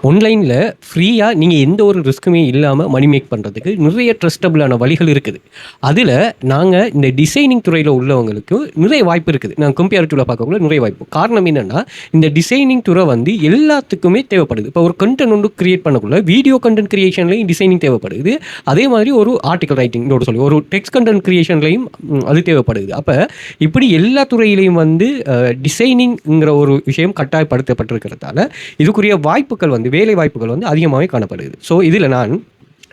ஆன்லைனில் ஃப்ரீயாக நீங்கள் எந்த ஒரு ரிஸ்க்குமே இல்லாமல் மணி மேக் பண்ணுறதுக்கு நிறைய ட்ரஸ்டபுளான வழிகள் இருக்குது. அதில் நாங்கள் இந்த டிசைனிங் துறையில் உள்ளவங்களுக்கு நிறைய வாய்ப்பு இருக்குது. நாங்கள் கம்பேரிட்டிவில் பார்க்கக்குள்ள நிறைய வாய்ப்பு. காரணம் என்னென்னா, இந்த டிசைனிங் துறை வந்து எல்லாத்துக்குமே தேவைப்படுது. இப்போ ஒரு கண்டென்ட் ஒன்று கிரியேட் பண்ணக்குள்ள வீடியோ கண்டென்ட் கிரியேஷன்லையும் டிசைனிங் தேவைப்படுது. அதே மாதிரி ஒரு ஆர்டிக்கல் ரைட்டிங்கோட சொல்லி ஒரு டெக்ஸ்ட் கண்டென்ட் கிரியேஷன்லையும் அது தேவைப்படுது. அப்போ இப்படி எல்லா துறையிலையும் வந்து டிசைனிங்கிற ஒரு விஷயம் கட்டாயப்படுத்தப்பட்டிருக்கிறதால இதுக்குரிய வாய்ப்புகள் வந்து வேலை வாய்ப்புகள் வந்து அதிகமாகவே காணப்படுது. ஸோ இதில் நான்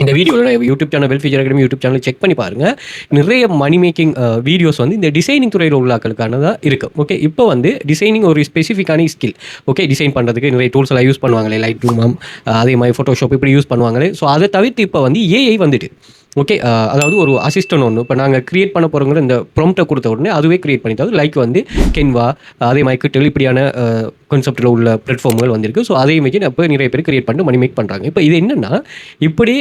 இந்த வீடியோவில் YouTube channel well future academy YouTube channel check பண்ணி பாருங்கள். நிறைய மணி மேக்கிங் வீடியோஸ் வந்து இந்த டிசைனிங் துறையில் உள்ளாக்களுக்கானதாக இருக்குது. ஓகே, இப்போ வந்து டிசைனிங் ஒரு ஸ்பெசிஃபிக்கான ஸ்கில். ஓகே, டிசைன் பண்ணுறதுக்கு நிறைய டூல்ஸ் எல்லாம் யூஸ் பண்ணுவாங்களே, லைட் ரூம், அதே மாதிரி ஃபோட்டோஷாப் இப்படி யூஸ் பண்ணுவாங்களே. ஸோ அதை தவிர்த்து இப்போ வந்து ஏஐ வந்துட்டு ஓகே, அதாவது ஒரு அசிஸ்டன்ட் ஒன்று இப்போ நாங்கள் கிரியேட் பண்ண போகிறோங்கிற இந்த ப்ராம்ப்டை கொடுத்த உடனே அதுவே கிரியேட் பண்ணி தருது. லைக் வந்து கென்வா, அதே மாதிரி கிட்டல் இப்படியான கான்செப்டில் உள்ள பிளாட்ஃபார்ம்கள் வந்திருக்கு. ஸோ அதே மாதிரி இப்போ நிறைய பேர் கிரியேட் பண்ணிட்டு மணி மேக் பண்ணுறாங்க. இப்போ இது என்னென்னா, இப்படி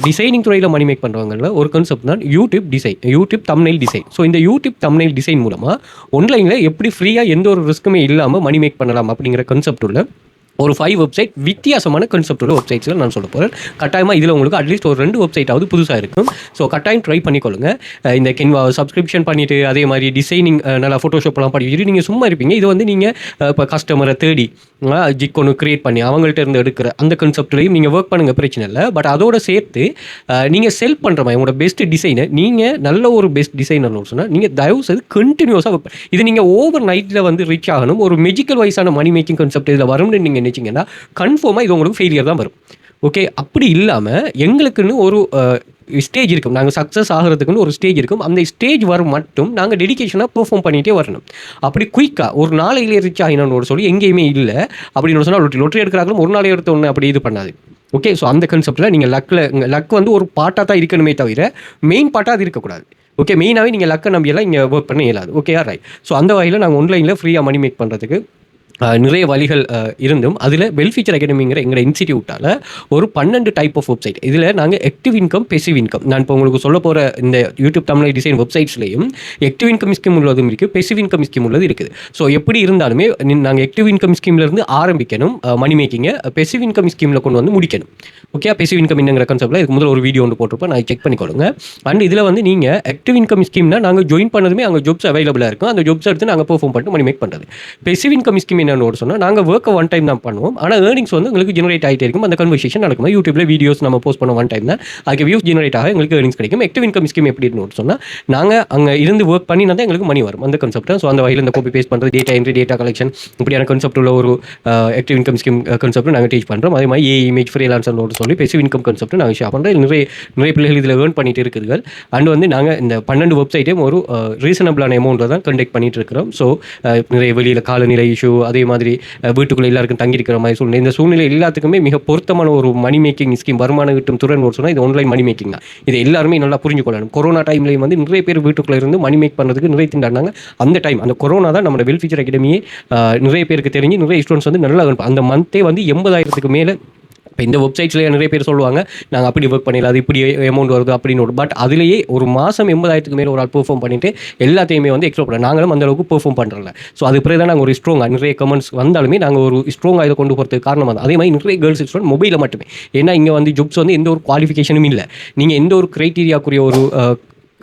டிசைனிங் துறையில் மணி மேக் பண்ணுறவங்கள ஒரு கான்செப்ட் தான் யூடியூப் தம்ப்நெயில் டிசைன். ஸோ இந்த யூடியூப் தம்ப்நெயில் டிசைன் மூலமாக ஆன்லைனில் எப்படி ஃப்ரீயாக எந்த ஒரு ரிஸ்க்குமே இல்லாமல் மணி மேக் பண்ணலாம் அப்படிங்கிற கான்செப்ட் உள்ள ஒரு 5 வெப்சைட் வித்தியாசமான கான்செப்ட் உள்ள வெப்சைட்ஸில் நான் சொல்ல போகிறேன். கட்டாயமாக இதில் உங்களுக்கு அட்லீஸ்ட் ஒரு 2 வெப்சைட்டாவது புதுசாக இருக்கும். ஸோ கட்டாயம் ட்ரை பண்ணிக்கொள்ளுங்க. இந்த கென்வா சப்ஸ்கிரிப்ஷன் பண்ணிவிட்டு அதே மாதிரி டிசைனிங் நல்லா ஃபோட்டோஷாப்லாம் படிச்சுட்டு நீங்கள் சும்மா இருப்பீங்க. இது வந்து நீங்கள் இப்போ கஸ்டமரை தேடி ஜிக் ஒன்று கிரியேட் பண்ணி அவங்கள்ட்ட இருந்து எடுக்கிற அந்த கான்செப்ட்லையும் நீங்கள் ஒர்க் பண்ணுங்கள், பிரச்சனை இல்லை. பட் அதோட சேர்த்து நீங்கள் செல் பண்ணுற மாதிரி உங்களோட பெஸ்ட் டிசைனை நீங்கள் நல்ல ஒரு பெஸ்ட் டிசைனர்னு சொன்னால் நீங்கள் தயவு செய்து கண்டினியூஸாக இது நீங்கள் ஓவர் நைட்டில் வந்து ரீச் ஆகணும். ஒரு மெஜிக்கல் வைஸான மணி மேக்கிங் கான்செப்ட் இதில் வரும்னு நீங்கள் நினைச்சிங்கன்னா கன்ஃபார்மாக இது உங்களுக்கு ஃபெயிலியர் தான் வரும். ஓகே, அப்படி இல்லாமல் எங்களுக்குன்னு ஒரு ஸ்டேஜ் இருக்கும். நாங்கள் சக்ஸஸ் ஆகிறதுக்குன்னு ஒரு ஸ்டேஜ் இருக்கும். அந்த ஸ்டேஜ் வரும் மட்டும் நாங்கள் டெடிகேஷனாக பெர்ஃபார்ம் பண்ணிகிட்டே வரணும். அப்படி குயிக்காக ஒரு நாளையிலே ரீச் ஆகினோன்னு சொல்லி எங்கேயுமே இல்லை. அப்படின்னு சொன்னால் லொட்டரி எடுக்கிறாங்களும் ஒரு நாளை எடுத்த ஒன்று அப்படி இது பண்ணாது. ஓகே, ஸோ அந்த கான்செப்டில் நீங்கள் லக் வந்து ஒரு பார்ட்டாக தான் இருக்கணுமே தவிர மெயின் பார்ட்டாக அது இருக்கக்கூடாது. ஓகே, மெயினாகவே நீங்கள் லக்கை நம்பியெல்லாம் இங்கே ஒர்க் பண்ண இயலாது. Okay, right. ஸோ அந்த வகையில் நாங்கள் ஆன்லைனில் ஃப்ரீயாக மணி மேக் பண்ணுறதுக்கு நிறைய வழிகள் இருந்தும் அதில் வெல் ஃபியூச்சர் அகாடமிங்கிற எங்கள் இன்ஸ்டிடியூட்டால் ஒரு 12 டைப் ஆஃப் வெப்சைட். இதில் நாங்கள் ஆக்டிவ் இன்கம், பெசிவ் இன்கம், நான் இப்போ உங்களுக்கு சொல்ல போகிற இந்த யூடியூப் தமிழ் டிசைன் வெப்சைட்ஸ்லையும் ஆக்டிவ் இன்கம் ஸ்கீம் உள்ளதும் இருக்குது, பெசிவ் இன்கம் ஸ்கீம் உள்ளது இருக்குது. ஸோ எப்படி இருந்தாலுமே நாங்கள் ஆக்டிவ் இன்கம் ஸ்கீம்லேருந்து ஆரம்பிக்கணும் மணி மேக்கிங்கை, பெசிவ் இன்கம் ஸ்கீமில் கொண்டு வந்து முடிக்கணும். ஓகே, பெசிவ் இன்கம் என்னங்கிற கான்செப்ட்டில் இதுக்கு முதல்ல ஒரு வீடியோ ஒன்று போட்டிருப்போம், நான் செக் பண்ணிக்கொள்ளுங்க. அண்ட் இதில் வந்து நீங்கள் ஆக்டிவ் இன்கம் ஸ்கீம்னா நாங்கள் ஜாயின் பண்ணதுமே அங்கே ஜாப்ஸ் அவைலபிளாக இருக்கும். அந்த ஜாப்ஸ் எடுத்து நாங்கள் பெர்ஃபார்ம் பண்ணிட்டு மணி மேக் பண்ணுறது. பெசிவ் இன்கம் ஸ்கீம் என்னன்னு சொன்னால் நாங்கள் ஒர்க்கை ஒன் டைம் தான் பண்ணுவோம், ஆனால் ஏர்னிங்ஸ் வந்து உங்களுக்கு ஜெனரேட் ஆகிட்டே இருக்கும். அந்த கன்வர்சேஷன் நடக்கும். யூடியூப்ல வீடியோஸ் நம்ம போஸ்ட் பண்ண ஒன் டைம் தான், அதுக்கு வியூஸ் ஜெனரேட் ஆக எங்களுக்கு ஏர்னிங்ஸ் கிடைக்கும். ஆக்டிவ் இன்கம் ஸ்கீம் எப்படின்னு சொன்னால் நாங்கள் அங்கே இருந்து ஒர்க் பண்ணினா தான் எங்களுக்கு மணி வரும். அந்த கான்செப்ட். ஸோ அந்த வகையில் இந்த காப்பி பேஸ்ட் பண்ணுறது, டேட்டா என்ட்ரி, டேட்டா கலெக்ஷன் இப்படியான கான்செப்ட் உள்ள ஒரு ஆக்டிவ் இன்கம் ஸ்கீம் கான்செப்ட் நாங்கள் டீச் பண்ணுறோம். அதே மாதிரி இமேஜ் ஃப்ரீலான்சர்னு சொல்லி பெசிவ் இன்கம் கான்செப்ட் நாங்கள் ஷேர் பண்ணுறோம். நிறைய பிள்ளைகள் இதில் ஏர்ன் பண்ணிட்டு இருக்கிறீர்கள். அண்ட் வந்து நாங்கள் இந்த 12 வெப்சைட்டையும் ஒரு ரீசனபிளான அமௌண்ட்டில் தான் கண்டக்ட் பண்ணிட்டு இருக்கிறோம். ஸோ நிறைய வெளியில் காலநிலை இஷ்யூ, அதே மாதிரி வீட்டுக்குள்ளே எல்லாருக்கும் தங்கியிருக்கிற மாதிரி சூழ்நிலை, இந்த சூழ்நிலை எல்லாத்துக்குமே மிக பொருத்தமான ஒரு மணி மேக்கிங் ஸ்கீம், வருமானம் ஈட்டும் துறைன்னு சொன்னால் இது ஆன்லைன் மணி மேக்கிங் தான். இதை எல்லாருமே நல்லா புரிஞ்சுக்கொள்ளணும். கொரோனா டைம்லேயும் வந்து நிறைய பேர் வீட்டுக்குள்ளே இருந்து மணி மேக் பண்ணுறதுக்கு நிறைய திண்டாடினாங்க. அந்த டைம் அந்த கொரோனா தான் நம்ம வெல் ஃபியூச்சர் அகாடமியே நிறைய பேருக்கு தெரிஞ்சு நிறைய ஸ்டூடெண்ட்ஸ் வந்து நல்லா அந்த மந்த்தே வந்து 80,000க்கு மேலே. இப்போ இந்த வெப்சைட்ஸ்லேயே நிறைய பேர் சொல்லுவாங்க நாங்கள் அப்படி ஒர்க் பண்ணிடலாம், அது இப்படி அமௌண்ட் வருது அப்படின்னு. பட் அதுலேயே ஒரு மாதம் 80,000க்கு மேலே ஒரு ஆள் பெர்ஃபார்ம் பண்ணிட்டு எல்லாத்தையுமே வந்து எக்ஸ்ப்ளோர் பண்ணலாம். நாங்களும் அந்த அளவுக்கு பெர்ஃபார்ம் பண்ணுறல. ஸோ அது பிறகு தான் நாங்கள் ஒரு ஸ்ட்ராங்காக நிறைய கமெண்ட்ஸ் வந்தாலுமே நாங்கள் ஒரு ஸ்ட்ராங்காக இதை கொண்டு போகிறதுக்கு காரணமாக தான். அதே மாதிரி நிறைய கேர்ள்ஸ் ஸ்டூடெண்ட் மொபைலில் மட்டுமே. ஏன்னா இங்கே வந்து ஜாப்ஸ் வந்து எந்த ஒரு குவாலிஃபிகேஷனும் இல்லை. நீங்கள் எந்த ஒரு க்ரைட்டீரியாக்குரிய ஒரு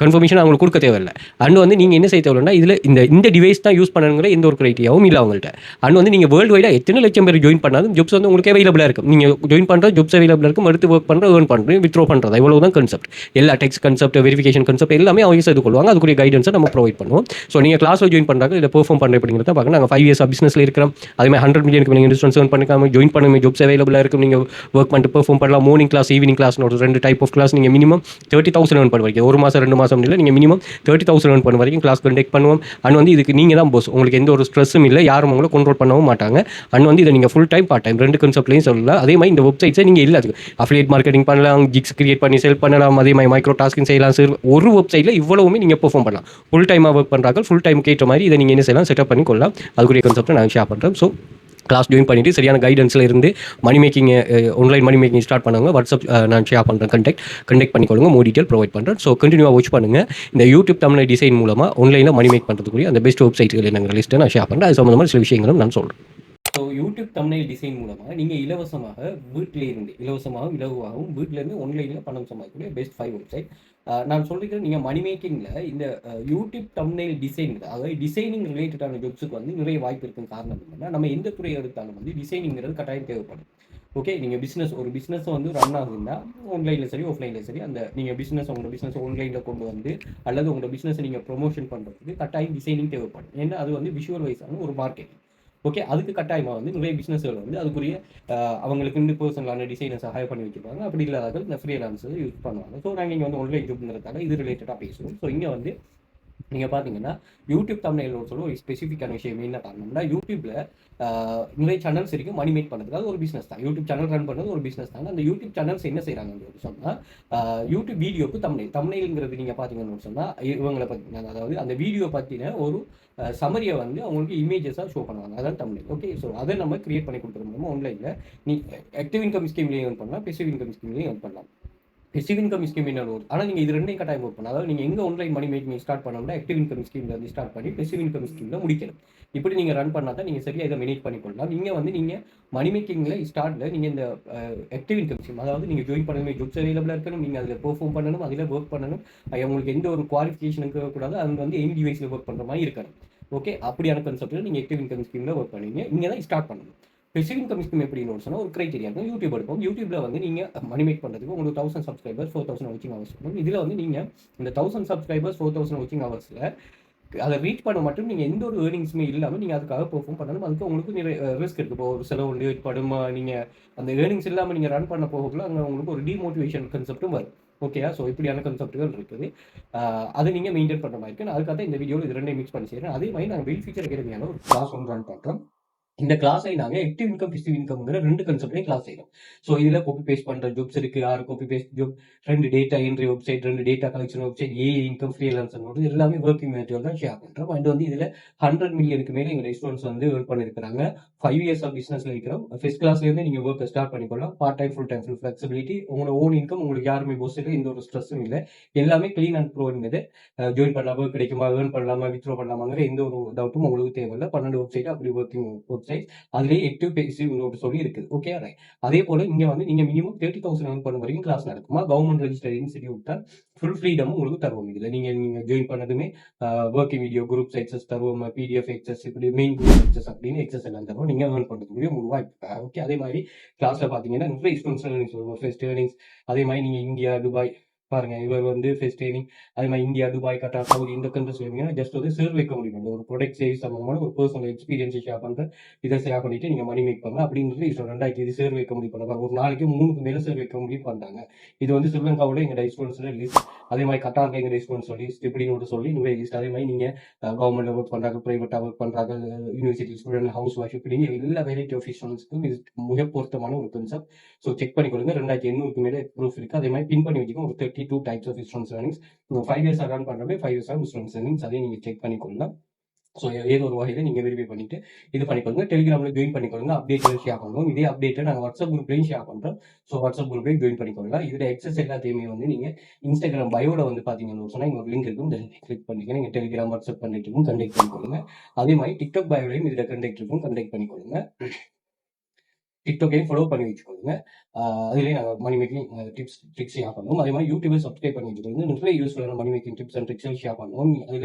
கன்ஃபர்மேஷன் அவங்களுக்கு கொடுக்க தேவையில்லை. அண்ட் வந்து நீங்கள் என்ன செய்ய தேவைன்னா இதில் இந்த டிவைஸ் தான் யூஸ் பண்ணுங்கிற எந்த ஒரு கிரைட்டீரியாவும் இல்லை அவங்கள்ட்ட. அண்ட் வந்து நீங்கள் வேர்ல்டு வைடாக எத்தனை லட்சம் பேர் ஜாயின் பண்ணாலும் ஜாப்ஸ் வந்து உங்களுக்கு அவைலபிளாக இருக்கும். நீங்கள் ஜாயின் பண்ணுற ஜாப்ஸ் அவைலபிளாக இருக்கும், எடுத்து ஒர்க் பண்ணுற, ஏர்ன் பண்ணுறது, வித்ரோ பண்ணுறது, இவ்வளோ தான் கான்செப்ட். எல்லா டெக்ஸ்ட் கான்செப்ட், வெரிஃபிகேஷன் கான்செப்ட் எல்லாமே அவங்க செய்து கொள்வாங்க. அதுக்குரிய கைடன்ஸை நம்ம ப்ரொவைட் பண்ணுவோம். ஸோ நீங்கள் கிளாஸில் ஜாயின் பண்ணுறாங்க, இதை பெர்ஃபார்ம் பண்ணுற அப்படிங்கிறத பார்க்க நாங்கள் 5 இயர்ஸ் பிஸ்னஸில் இருக்கிறோம். அதே மாதிரி 100 மில்லியனுக்கு நீங்கள் இன்வெஸ்ட்மெண்ட் ஏர்ன் பண்ணிக்காம ஜாயின் பண்ணுங்க, ஜாப்ஸ் அவைலபிளாக இருக்கும். நீங்கள் ஒர்க் பண்ணிட்டு பெர்ஃபார்ம் பண்ணலாம். மார்னிங் கிளாஸ், ஈவினிங் கிளாஸ்னு ஒரு 2 டைப் ஆஃப் கிளாஸ். நீங்கள் மினிமம் 30,000 ஏர்ன் பண்ணுவீங்க. ஒரு மாதம் 2 மாதம் இல்லை, நீங்கள் மினிமம் 30,000 ஏர்ன் பண்ண வரைக்கும் கிளாஸ் கண்டக்ட் பண்ணுவோம். அண்ட் வந்து இதுக்கு நீங்கள் தான் போஸ். உங்களுக்கு எந்த ஒரு ஸ்ட்ரெஸ்ஸும் இல்லை, யாரும் உங்களை கண்ட்ரோல் பண்ணவும் மாட்டாங்க. அண்ட் வந்து இதை நீங்கள் ஃபுல் டைம் பார்ட் டைம் 2 கான்செப்ட்லையும் சொல்லலாம். அதே மாதிரி இந்த வெப்சைட்ஸை நீங்கள் எல்லாத்துக்கும் அஃபிலியேட் மார்க்கெட்டிங் பண்ணலாம், ஜிக்ஸ் கிரியேட் பண்ணி செல் பண்ணலாம், அதே மாதிரி மைக்ரோ டாஸ்கிங் செய்யலாம். சார் ஒரு வெப்சைட்டில் இவ்வளவுமே நீங்கள் பெர்ஃபார்ம் பண்ணலாம். ஃபுல் டைமாக ஒர்க் பண்ணுறாங்க, ஃபுல் டைம் கேட்ட மாதிரி இதை நீங்கள் என்ன செய்யலாம், செட்டப் பண்ணி கொள்ளலாம். அதுக்குரிய கான்செப்ட்டை நாங்கள் ஷேர் பண்ணுறோம். ஸோ கிளாஸ் ஜாயின் பண்ணிவிட்டு சரியான கைடன்ஸில் இருந்து money making, online money making start பண்ணுவாங்க. வாட்ஸ்அப் நான் ஷேர் பண்ணுறேன், கண்டெக்ட் பண்ணிக்கொள்ளுங்க, மோர் டீட்டெயில் ப்ரொவைட் பண்ணுறேன். ஸோ கண்டினியூவாக வாட்ச் பண்ணுங்கள். இந்த யூடியூப் தமிழ் டிசைன் மூலமாக ஆன்லைனில் மணி மேக் பண்ணுறதுக்குரிய அந்த பெஸ்ட் வெப்சைட்கள் என்னங்கிற லிஸ்ட்டை நான் ஷேர் பண்ணுறேன். அது சம்மந்தமான சில விஷயங்களும் நான் சொல்கிறேன். ஸோ யூடியூப் தம்ப்நெயில் டிசைன் மூலமாக நீங்கள் இலவசமாக வீட்டிலே இருந்து இலவசமாகவும் இலகுவாகவும் வீட்டிலேருந்து ஆன்லைனில் பணம் சம்பாதிக்கக்கூடிய பெஸ்ட் 5 வெப்சைட். நான் சொல்லிக்கிறேன், நீங்கள் மணி மேக்கிங்கில் இந்த யூடியூப் தம்ப்நெயில் டிசைன், அதாவது டிசைனிங் ரிலேட்டடான ஜாப்ஸுக்கு வந்து நிறைய வாய்ப்பு இருக்குன்னு காரணம் என்னன்னா, நம்ம எந்த துறையை எடுத்தாலும் வந்து டிசைனிங்கிறது கட்டாயம் தேவைப்படும். ஓகே, நீங்கள் ஒரு பிஸ்னஸ் வந்து ரன் ஆகுதுன்னா ஆன்லைனில் சரி ஆஃப்லைனில் சரி, அந்த நீங்கள் உங்களோட பிஸ்னஸ் ஆன்லைனில் கொண்டு வந்து அல்லது உங்களோட பிஸ்னஸை நீங்கள் ப்ரொமோஷன் பண்ணுறதுக்கு கட்டாயம் டிசைனிங் தேவைப்படும். ஏன்னா அது வந்து விஷுவல் வைஸான ஒரு மார்க்கெட்டிங். ஓகே, அதுக்கு கட்டாயமாக வந்து நிறைய பிஸ்னஸ்கள் வந்து அதுக்குரிய அவங்களுக்கு இந்த பர்சனலான டிசைனர்ஸை ஹையர் பண்ணி வச்சுருப்பாங்க. அப்படி இல்லாத இந்த ஃப்ரீலான்ஸை யூஸ் பண்ணுவாங்க. ஸோ நாங்கள் இங்கே வந்து ஆன்லைன் ஜாப்ங்கிறதால இது ரிலேட்டடாக பேசுவோம். ஸோ இங்கே வந்து நீங்கள் பார்த்தீங்கன்னா யூடியூப் தம்ப்நெயில் சொல்ல ஒரு ஸ்பெசிஃபிக்கான விஷயம் என்ன காரணம்னா, யூடியூப்பில் நிறைய சேனல்ஸ் இருக்குது மணி மேக் பண்ணுறதுக்கு. அது ஒரு பிஸ்னஸ் தான். யூடியூப் சேனல் ரன் பண்ணுறது ஒரு பிஸ்னஸ் தான். அந்த யூடியூப் சேனல்ஸ் என்ன செய்கிறாங்கன்னு சொன்னால், யூடியூப் வீடியோக்கு தம்ப்நெயில்ங்கிறது நீங்கள் பார்த்தீங்கன்னு சொன்னால் இவங்களை பற்றி, அதாவது அந்த வீடியோ பற்றின ஒரு சமரியை வந்து அவங்களுக்கு இமேஜஸாக ஷோ பண்ணுவாங்க. அதான் தம்ப்நெயில். ஓகே, ஸோ அதை நம்ம கிரியேட் பண்ணி கொடுக்குறோம் ஆன்லைனில். நீ ஆக்டிவ் இன்கம் ஸ்கீம்லேயும் ஏர்ன் பண்ணலாம், பெசிவ் இன்கம் ஸ்கீம்லேயும் ஏர்ன் பண்ணலாம். பெசிவ் இன்கம் ஸ்கீம் என்ன ஒரு, ஆனால் நீங்கள் இது ரெண்டையும் கட்டாயம் ஒர்க் பண்ணலாம். அதாவது நீங்கள் எங்கே ஆன்லைன் மணி மேக்கிங் ஸ்டார்ட் பண்ணோம்னா ஆக்டிவ் இன்கம் ஸ்கீமில் வந்து ஸ்டார்ட் பண்ணி பெசிவ் இன்கம் ஸ்கீமில் முடிக்கணும். இப்படி நீங்கள் ரன் பண்ணால் தான் நீங்கள் சரியாக இதை மேனேஜ் பண்ணிக்கொள்ளலாம். நீங்கள் மணி மேக்கிங்கில் ஸ்டார்ட்டில் நீங்கள் இந்த ஆக்டிவ் இன்கம் ஸ்கீம், அதாவது நீங்கள் ஜாயின் பண்ணணுமே, ஜாப்ஸ் அவைலபிளாக இருக்கணும், நீங்கள் அதில் பெர்ஃபார்ம் பண்ணணும், அதில் ஒர்க் பண்ணணும், உங்களுக்கு எந்த ஒரு குவாலிஃபிகேஷனுக்கு கூடாது, அது வந்து என் டிவைஸில் ஒர்க் பண்ணுற மாதிரி இருக்கணும். ஓகே, அப்படியான கான்செப்ட்டில் நீங்கள் ஆக்டிவ் இன்கம் ஸ்கீமில் ஒர்க் பண்ணுவீங்க. இங்கே தான் ஸ்டார்ட் பண்ணணும். பெசிவ் இன்கம் ஸ்கீம் எப்படின்னு சொன்னால் ஒரு கிரைட்டீரியா இருக்கும். யூடியூப் எடுப்போம். யூடியூப்ல வந்து நீங்கள் மணி மேக் பண்ணுறதுக்கு உங்களுக்கு 1000 சப்ஸ்கிரைபர்ஸ் 4000 வாட்சிங் ஹவர்ஸ் இருக்கும். இதில் வந்து நீங்கள் இந்த 1000 சப்ஸ்கிரைபர்ஸ் 4000 வாட்சிங் ஹவர்ஸில் அதை ரீச் பண்ண மட்டும் நீங்கள் எந்த ஒரு ஏர்னிங்ஸுமே இல்லாமல் நீங்கள் அதுக்காக பெர்ஃபார்ம் பண்ணணும். அதுக்கு உங்களுக்கு நிறைய ரிஸ்க் இருக்குது. இப்போ ஒரு செலவு வந்து படும், நீங்கள் அந்த ஏர்னிங்ஸ் இல்லாமல் நீங்கள் ரன் பண்ண போகக்குள்ள அங்கே உங்களுக்கு ஒரு டிமோட்டிவேஷன் கான்செப்ட்டும் வரும். ஓகேயா? ஸோ இப்படியான கான்செப்ட்டுகள் இருக்குது. அதை நீங்கள் மெயின்டைன் பண்ணுற மாதிரி இருக்குது. நான் அதுக்காக இந்த வீடியோவில் இது ரெண்டையும் மிக்ஸ் பண்ணி செய்கிறேன். அதே மாதிரி நாங்கள் வெல் ஃபியூச்சர் அகாடமியான ஒரு கிளாஸ் ஒன்று ரன் பண்ணுறோம். இந்த கிளாஸை நாங்கள் ஆக்டிவ் இன்கம் பெசிவ் இன்கம்ங்கிற 2 கான்செப்ட்லையும் கிளாஸ் செய்யறோம். ஸோ இதில் காப்பி பேஸ்ட் பண்ணுற ஜாப்ஸ் இருக்கு, 6 copy paste job, 2 data entry website, 2 data collection website, AI income freelancer எல்லாமே ஒர்க்கிங் மெட்டீரியல் தான் ஷேர் பண்ணுறோம். அண்ட் வந்து இதில் 100 மில்லியனுக்கு மேலே எங்கள் ரெஸ்டாரண்ட்ஸ் வந்து ஒர்க் பண்ணியிருக்கிறாங்க. 5 இயர்ஸ் ஆஃப் பிஸ்னஸ்ல இருக்கிறோம். ஃபர்ஸ்ட் கிளாஸ்லேருந்து நீங்கள் ஒர்க்கை ஸ்டார்ட் பண்ணிக்கலாம். Part time full time full flexibility, உங்களோட ஓன் இன்கம், உங்களுக்கு யாருமே போஸ் இல்லை, எந்த ஒரு ஸ்ட்ரெஸ்ஸும் இல்லை. எல்லாமே கிளீன் அண்ட் ப்ரோ இருந்தது. ஜாயின் பண்ணலாமா, கிடைக்குமா, ஏர்ன் பண்ணலாமா, வித்ரோ பண்ணலாமாங்கிற எந்த ஒரு டவுட்டும் உங்களுக்கு தேவையில்லை. 12 வெப்சைட் அப்படி ஒர்க்கிங் வெப்சைட், அதுலேயே ஆக்டிவ் பேசிவ் சொல்லி இருக்குது. Okay, right. அதே போல இங்க வந்து நீங்க மினிமம் 30,000 earn பண்ண வரைக்கும் கிளாஸ் நடக்குமா. கவர்மெண்ட் ரெஜிஸ்டர்ட் இன்ஸ்டிடியூட் தான். ஃபுல் ஃப்ரீடமும் உங்களுக்கு தருவோம். இதுல நீங்க ஜாயின் பண்ணதுமே ஒர்க்கிங் வீடியோ, குரூப் எக்ஸஸ் தருவோம், பிடிஎஃப் எக்ஸஸ், இப்படி மெயின் குரூப் எக்ஸஸ் அப்படின்னு எக்ஸஸ் எல்லாம் தருவோம். நீங்க ஏர்ன் பண்ணுறதுக்குரிய ஒரு வாய்ப்பு. ஓகே, அதே மாதிரி கிளாஸ்ல பாத்தீங்கன்னா நிறைய ஸ்டூடெண்ட்ஸ் ஏர்னிங்ஸ். அதே மாதிரி நீங்க இந்தியா, துபாய் பாருங்க, இவர் வந்து ஃபர்ஸ்ட் ட்ரைனிங், அதே மாதிரி இந்தியா, துபாய், கட்டார், சவுதி இந்த கண்ட்ரிஸ் ஜஸ்ட் வந்து சேர் வைக்க முடியும். ஒரு ப்ராடக்ட் சேல்ஸ் சம்பந்தமான ஒரு பர்சனல் எக்ஸ்பீரியன்ஸ் ஷேர் பண்ற, இதை ஷேர் பண்ணிட்டு நீங்க மணி மேக் பண்ணலாம் அப்படின்றது இஷ்டம். 2000 இது சேர் வைக்க முடியும் பண்ண ஒரு நாளைக்கு 3க்கு மேல சேர் வைக்க முடியும் பண்றாங்க. இது வந்து ஸ்ரீலங்காவோட எங்க ஸ்டூடெண்ட்ஸ்ல லிஸ்ட். அதே மாதிரி கட்டார்ல எங்க ஸ்டூடெண்ட்ஸ் லிஸ்ட் இப்படின்னு சொல்லி நிறைய லிஸ்ட். அதே மாதிரி நீங்க கவர்மெண்ட்ல ஒர்க் பண்றாங்க, பிரைவேட்டா ஒர்க் பண்றாங்க, யூனிவர்சிட்டி ஸ்டூடெண்ட், ஹவுஸ் ஒய்ஃப், இப்படின்னு எல்லா வெரைட்டி ஆஃப் ஸ்டூடெண்ட்ஸ்க்கும் இது மிக பொருத்தமான ஒரு கான்செப்ட். ஸோ செக் பண்ணி கொடுங்க. 2800க்கு மேலே ப்ரூஃப் இருக்கு. அதே மாதிரி பின் பண்ணி வச்சுக்கோங்க. ஒரு 32 types of students earnings. 5 years run பண்றப்ப 5 இயர்ஸ் ஆஃப் ஸ்டூடெண்ட்ஸ் earnings அதையும் நீங்க செக் பண்ணிக்கொள்ளலாம். ஸோ ஏதோ ஒரு வகையில் நீங்கள் வெரிஃபை பண்ணிட்டு இது பண்ணிக்கொள்ளுங்க. டெலிகிராம்ல ஜாயின் பண்ணிக்கொள்ளுங்க. அப்டேட் ஷேர் பண்ணுவோம். இதே அப்டேட்டை நாங்கள் வாட்ஸ்அப் குரூப்லையும் ஷேர் பண்ணுறோம். ஸோ வாட்ஸ்அப் குரூப்லையும் ஜாயின் பண்ணிக்கொள்ளலாம். இதில் எக்ஸஸ் எல்லாத்தையுமே வந்து நீங்கள் இன்ஸ்டாகிராம் பயோட வந்து பார்த்தீங்கன்னு சொன்னால் இங்கே ஒரு லிங்க் இருக்கும். கிளிக் பண்ணிக்க நீங்கள் டெலிகிராம், வாட்ஸ்அப் கண்டெக்ட் இருக்கும், கண்டெக்ட் பண்ணிக்கொள்ளுங்க. அதே மாதிரி டிக்டாக் பயோலையும் இதில் கண்டெக்ட் இருக்கும், கண்டெக்ட் பண்ணிக்கொள்ளுங்க. டிக்டாக்கையும் ஃபாலோ பண்ணி வச்சுக்கோங்க. அதுலேயே நாங்கள் money making tips tricks share பண்ணுவோம். அதே மாதிரி யூடியூபை சப்ஸ்கிரைப் பண்ணி வச்சுக்கோங்க. நிறைய யூஸ்ஃபுல்லான money making tips and tricks share பண்ணுவோம். அதில்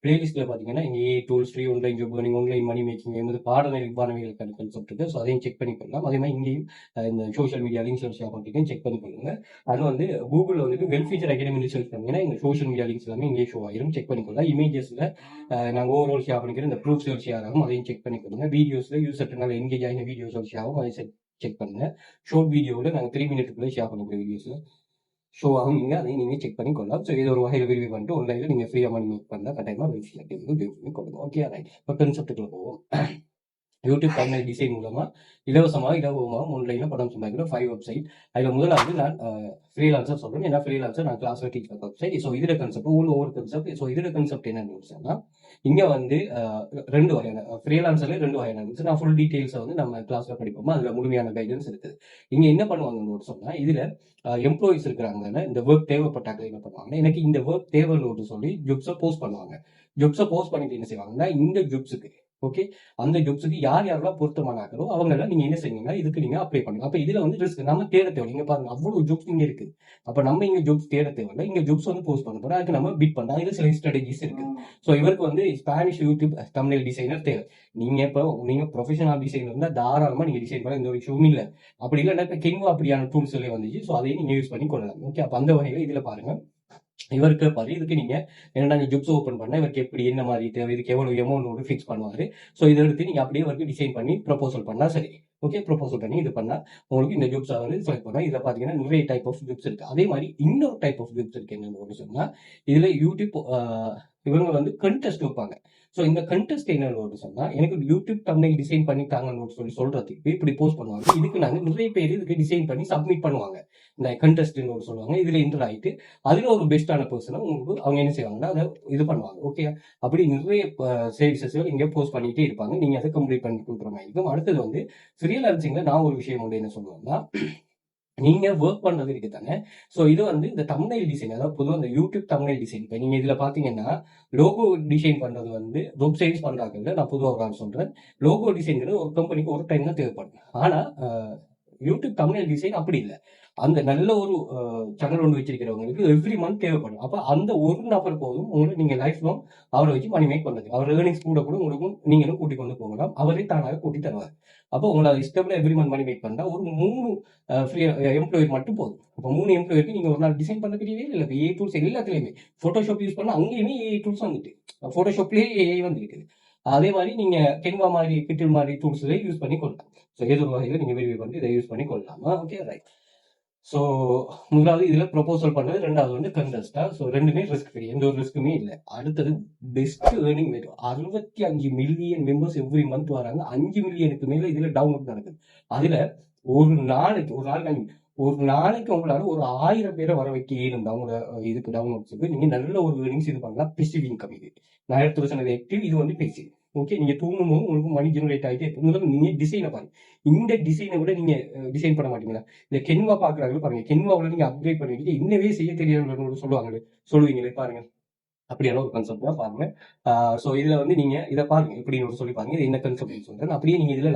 பிளேலிஸ்ட்டில் பார்த்தீங்கன்னா இங்கே tools, free online job, online money making என்பது பாடநெறிக்கான கான்செப்ட் இருக்குது. ஸோ அதையும் செக் பண்ணி பண்ணலாம். அதே மாதிரி இங்கேயும் இந்த சோஷியல் மீடியா லிங்க்ஸ் ஷேர் பண்ணிட்டு செக் பண்ணி பண்ணுங்க. அது வந்து கூகுளில் வந்துட்டு வெல் ஃபியூச்சர் அகாடமி சர்ச் பண்ணீங்கன்னா இந்த சோஷியல் மீடியா லிங்க்ஸ் எல்லாமே இங்கே ஷோ ஆயிரும். செக் பண்ணிக்கொள்ளலாம். இமேஜஸில் நாங்கள் ஓவரால் ஷேர் பண்ணிக்கிறோம். இந்த ப்ரூஃப்ஸ் ஷேர் ஆகும், அதையும் செக் பண்ணிக்கொள்ளுங்க. வீடியோஸில் யூசர்னால எங்கேஜ் ஆகின வீடியோஸ் ஷேர் ஆகும், அதை செக் பண்ணுங்க. ஷார்ட் வீடியோவில் நாங்கள் 3 மினிட்டுக்குள்ளே ஷேர் பண்ணக்கூடிய வீடியோஸில் ஷோ ஆகும். நீங்கள் அதையும் நீங்கள் செக் பண்ணி கொள்ளலாம். ஸோ இது ஒரு வகையில் விரிவு பண்ணிட்டு ஆன்லைனில் நீங்கள் ஃப்ரீயாக மணி மேக் பண்ணலாம். கட்டாயமாக வெல்ஃபியர் பண்ணி கொள்ளுங்க. Okay, right. இப்போ கான்செப்ட்டுக்குள்ள போவோம். யூடியூப் தம்ப்நெயில் டிசைன் மூலமாக இலவசமாக ஆன்லைனில் படம் சம்பாதிக்கிற 5 வெப்சைட். அதில் முதலாவது நான் ஃப்ரீலான்சர் சொல்கிறேன். ஏன்னா ஃப்ரீலான்சர் நான் கிளாஸில் டீச் பண்ணுற வெப்சைட். ஸோ இதில் கான்செப்ட் ஒவ்வொரு கான்செப்ட். ஸோ இதில் கான்செப்ட் என்னன்னு சொன்னால் இங்கே வந்து 2 வகையான ஃப்ரீலான்சர்ல 2 வகையான இருந்துச்சு. நான் ஃபுல் டீட்டெயில்ஸை வந்து நம்ம கிளாஸில் படிப்போமா, அதில் முழுமையான கைடன்ஸ் இருக்குது. இங்கே என்ன பண்ணுவாங்கன்னு சொன்னால் இதில் எம்ப்ளாயிஸ் இருக்கிறாங்க, இந்த ஒர்க் தேவைப்பட்டாங்க என்ன பண்ணுவாங்க, எனக்கு இந்த ஒர்க் தேவைன்னு சொல்லி ஜாப்ஸை போஸ்ட் பண்ணுவாங்க. ஜாப்ஸை போஸ்ட் பண்ணிட்டு என்ன செய்வாங்கன்னா இந்த ஜாப்ஸுக்கு ஓகே, அந்த ஜாப்ஸுக்கு யார் யாரெல்லாம் பொருத்தமானாங்களோ அவங்கெல்லாம் நீங்க என்ன செய்யுங்கன்னா இதுக்கு நீங்க அப்ளை பண்ணுங்க. அப்ப இதுல வந்து ரிஸ்க் நம்ம தேட தேவையில்லை. இங்க பாருங்க அவ்வளவு ஜாப்ஸ் இங்க இருக்கு. அப்ப நம்ம இங்க ஜாப்ஸ் தேட தேவையில்லை. இங்க ஜாப்ஸ் வந்து போஸ்ட் பண்ண போறோம். அதுக்கு நம்ம பிட் பண்ணலாம். இதுல சில ஸ்ட்ராட்டஜிஸ் இருக்கு. ஸோ இவருக்கு வந்து ஸ்பானிஷ் யூடியூப் தம்ப்நெயில் டிசைனர் தேவை. நீங்க ப்ரொஃபஷனல் டிசைனர் இருந்தா தாராளமா நீங்க டிசைன் பண்ண எந்த ஒரு விஷயமும் இல்லை. அப்படி இல்லைன்னா இப்ப கென்வா அப்படியான டூல்ஸ் எல்லாம் வந்துச்சு. ஸோ அதையும் நீங்க யூஸ் பண்ணி கொள்ளலாம். ஓகே, அப்ப அந்த வகையில இதுல பாருங்க இவருக்கு பாரு இதுக்கு நீங்க என்னன்னா நீங்க ஜிப்ஸ் ஓப்பன் பண்ணா இவருக்கு எப்படி என்ன மாதிரி தேவை, இதுக்கு எவ்வளவு அமௌண்ட் ஃபிக்ஸ் பண்ணுவாரு. ஸோ இதை எடுத்து நீங்க அப்படியே இவருக்கு டிசைன் பண்ணி ப்ரொபோசல் பண்ணா சரி. ஓகே, ப்ரொபோசல் பண்ணி இது பண்ணா உங்களுக்கு இந்த ஜிப்ஸ் வந்து செலக்ட் பண்ணா இதில் பாத்தீங்கன்னா நிறைய டைப் ஆஃப் ஜிப்ஸ் இருக்கு. அதே மாதிரி இன்னொரு டைப் ஆஃப் ஜிப்ஸ் இருக்கு. என்னன்னு சொன்னா இதுல யூடியூப் இவங்க வந்து கண்டெஸ்ட் வைப்பாங்க. ஸோ இந்த கண்டெஸ்ட் என்னன்னு சொன்னா எனக்கு யூடியூப் தம்ப்நெயில் டிசைன் பண்ணி தாங்கன்னு சொல்லி சொல்றதுக்கு இப்படி போஸ்ட் பண்ணுவாங்க. இதுக்கு நாங்க நிறைய பேர் இதுக்கு டிசைன் பண்ணி சப்மிட் பண்ணுவாங்க. இந்த கண்டெஸ்ட்னு சொல்லுவாங்க. இதுல என்டர் ஆயிட்டு அதுல ஒரு பெஸ்டான பர்சனை உங்களுக்கு அவங்க என்ன செய்வாங்கன்னா அதை இது பண்ணுவாங்க. ஓகே, அப்படி நிறைய சர்வீசஸ் இங்க போஸ்ட் பண்ணிட்டே இருப்பாங்க. நீங்க அதை கம்ப்ளீட் பண்ணி கொடுக்குற மாதிரி இருக்கும். அடுத்தது வந்து ஃப்ரீலான்சிங்ல நான் ஒரு விஷயம் வந்து என்ன சொல்லுவேன்னா நீங்க ஒர்க் பண்றது இருக்கு தானே. ஸோ இது வந்து இந்த தம்ப்நெயில் டிசைன், அதாவது பொதுவாக இந்த யூடியூப் தம்ப்நெயில் டிசைன். இப்போ நீங்க இதுல பாத்தீங்கன்னா லோகோ டிசைன் பண்றது வந்து வெப்சைட்ஸ் பண்றாங்க. நான் பொதுவாக சொல்றேன், லோகோ டிசைன்ங்கிறது ஒரு கம்பெனிக்கு ஒரு டைம் தான் தேவைப்படும். ஆனா யூடியூப் தம்ப்நெயில் டிசைன் அப்படி இல்லை. அந்த நல்ல ஒரு சேனல் ஒன்று வச்சிருக்கிறவங்களுக்கு எவ்ரி மந்த் தேவைப்படும். அப்ப அந்த ஒரு நபர் போதும் உங்களுக்கு நீங்க லைஃப் லாங் அவரை வச்சு மணி மேக் பண்றது. அவர் ஏர்னிங்ஸ் கூட உங்களுக்கும் நீங்களும் கூட்டி கொண்டு போகலாம். அவரே தானாக கூட்டி தருவார். அப்போ உங்களால் இஷ்டப்பட எவ்ரி மந்த் மணி மேக் பண்ணா ஒரு 3 ஃப்ரீ எம்ப்ளாயர் மட்டும் போதும். அப்போ 3 எம்ப்ளாயருக்கு நீங்க ஒரு நாள் டிசைன் பண்ண தெரியவே இல்லை. ஏஐ டூல்ஸ் எல்லாத்துலயுமே போட்டோஷாப் யூஸ் பண்ணா அங்கேயுமே ஏஐ டூல்ஸ் வந்துட்டு போட்டோஷாப்லேயே ஏஐ வந்துருக்குது. அதே மாதிரி நீங்க கென்வா மாதிரி கிட்டில் மாதிரி டூல்ஸ்ல யூஸ் பண்ணி கொள்ளலாம். ஸோ ஏதோ ஒரு வகையில் நீங்க விரும்பி பண்ணி இதை யூஸ் பண்ணி கொள்ளலாமா? Okay, right. ஸோ முதலாவது இதுல ப்ரொபோசல் பண்ணது, ரெண்டாவது வந்து கண்டெஸ்டா. ஸோ ரெண்டுமே ரிஸ்க் ஃப்ரீ, எந்த ஒரு ரிஸ்க்குமே இல்லை. அடுத்தது best earning method. 65 million members every month வராங்க. 5 மில்லியனுக்கு மேல இதுல டவுன்லோட் நடக்குது. அதுல ஒரு நாளைக்கு உங்களால ஒரு 1000 பேரை வர வைக்க இயலும். அவங்களோட இதுக்கு டவுன்லோட்ஸுக்கு நீங்க நல்ல ஒரு ஏர்னிங்ஸ் இது பண்ணலாம். பெசிவ் இன்கம் இது. நான் எடுத்து சொன்னது ஆக்டிவ், இது வந்து பெசிவ். ஓகே, நீங்க தூங்கும் போது உங்களுக்கு மணி ஜெனரேட் ஆகிட்டே இருக்கு. முதல்ல நீங்க டிசைனை பாருங்க. இந்த டிசைனை விட நீங்க டிசைன் பண்ண மாட்டீங்களா? இந்த கென்வா பாக்குறாங்க பாருங்க. கென்வாவில் நீங்க அப்கிரேட் பண்ணிட்டு இன்னவே செய்ய தெரியாத சொல்லுவீங்களே பாருங்க. அப்படியான ஒரு கான்செப்ட் தான் பாருங்க. ஸோ இதுல வந்து நீங்க இதை பாருங்க இப்படின்னு சொல்லி பாருங்க. இது என்ன கான்செப்ட் சொல்றேன். அப்படியே நீங்க இதுல